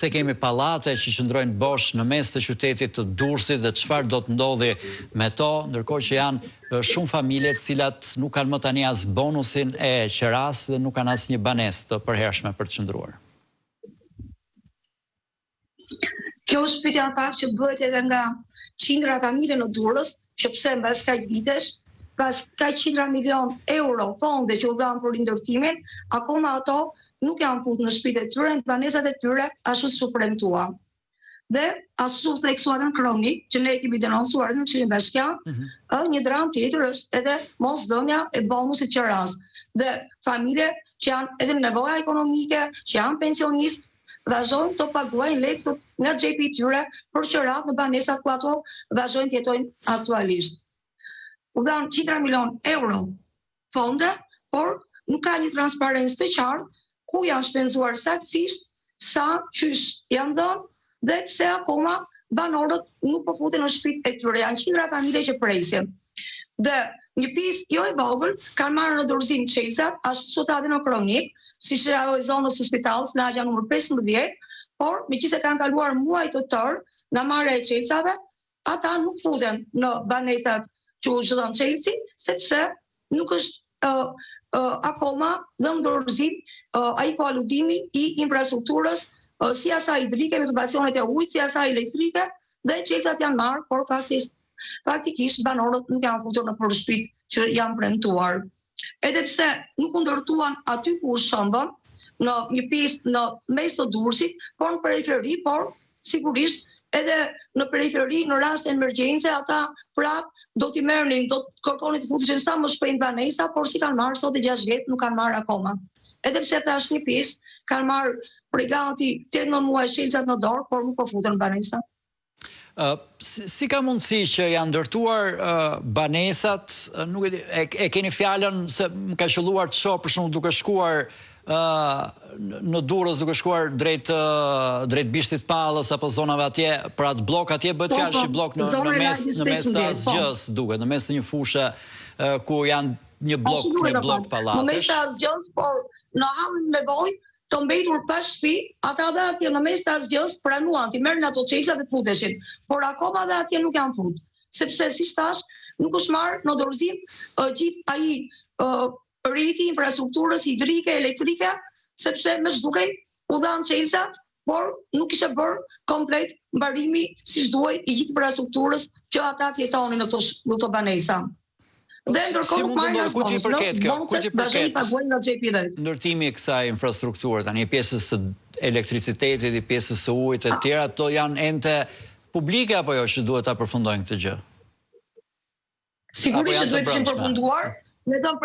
pse kemi pallate që qëndrojnë bosh në mes të qytetit të Durrësit dhe çfarë do të ndodhi me to, ndërkohë që janë shumë familje të cilat nuk kanë më tani as bonusin e qeras dhe nuk kanë as një banesë të përhershme për të qëndruar. Kjo është pyetja në fakt që bëhet edhe nga qindra familje në Durrës, që pse mbas kaq vitesh, pas kaq qindra milion euro fonde që u dhanë për rindërtimin, akoma ato nuk janë futur në shtëpitë e tyre, në banesat e tyre, ashtu si u premtua. Dhe ashtu theksuarën kronik, që ne kemi denoncuar në Këshillin Bashkiak, një dram tjetër është edhe mosdhënia e bonusit qeras. Dhe familje që janë edhe në nevoja ekonomike, që janë pensionistë, vazhdojnë të paguajnë lekë nga xhepi i tyre për qerat në banesat ku ato vazhdojnë të jetojnë aktualisht. U dhanë qindra milion euro fonde, por nuk ka një transparencë të qartë ku janë shpenzuar saktësisht, sa qysh janë dhënë dhe pse akoma banorët nuk po futen në shtëpitë e tyre. Janë qindra familje që presin. Dhe një pjesë jo e vogël kanë marrë në dorëzim çelësat, ashtu sot edhe në kronik, siç e ajo e zonës së spitalit, në agja numër 15, por meqenëse kanë kaluar muaj të tërë nga marrja e çelësave, ata nuk futen në banesat që u zhvon çelësi, sepse nuk është akoma dhënë dorëzim ai koludimi i infrastrukturës, si asaj hidrike me tubacionet e ujit, si asaj elektrike, dhe çelësat janë marrë, por faktikisht banorët nuk janë futur në përshpit që janë premtuar. Edhe pse nuk u ndërtuan aty ku u shëmbën, në një pjesë në mes të Durrësit, por në periferi, por sigurisht edhe në periferi, në rast e emergjence, ata prap do t'i merrnin, do të kërkonin të futeshin sa më shpejt banesa, por si kanë marrë sot e 6 vjet, nuk kanë marrë akoma. Edhe pse tash një pjesë kanë marrë prej gati 8 muaj çelësat në dorë, por nuk po futen në banesa. Si ka mundësi që janë ndërtuar banesat, nuk e keni fjalën se më ka qelluar të shoh për shembull duke shkuar në Durrës, duke shkuar drejt Bishtit Pallës apo zonave atje, për atë blok atje bëhet fjalë si blok në mes të Asgjës, duket, në mes të një fushë ku janë një blok pallatesh. Në mes të Asgjës, por në hallin nevojë të mbetur pas shtëpi, ata dhe atje në mes të Asgjës pranuan të merrin ato çelësat dhe të futeshin, por akoma dhe atje nuk janë futur, sepse siç thash, nuk është marrë në dorëzim gjithë ai rriti infrastrukturës hidrike, elektrike, sepse me ç'dukej u dhanë çelësat, por nuk ishte bërë komplet mbarimi siç duhej i gjithë infrastrukturës që ata jetonin në këto banesa. Dhe ndërkohë nuk marrin as bonus. Kujt i përket ndërtimi i kësaj infrastrukture, tani pjesës së elektricitetit, i pjesës së ujit e tjera, ato janë ente publike apo jo që duhet ta përfundojnë këtë gjë? Sigurisht që duhet të ishim përfunduar, me thënë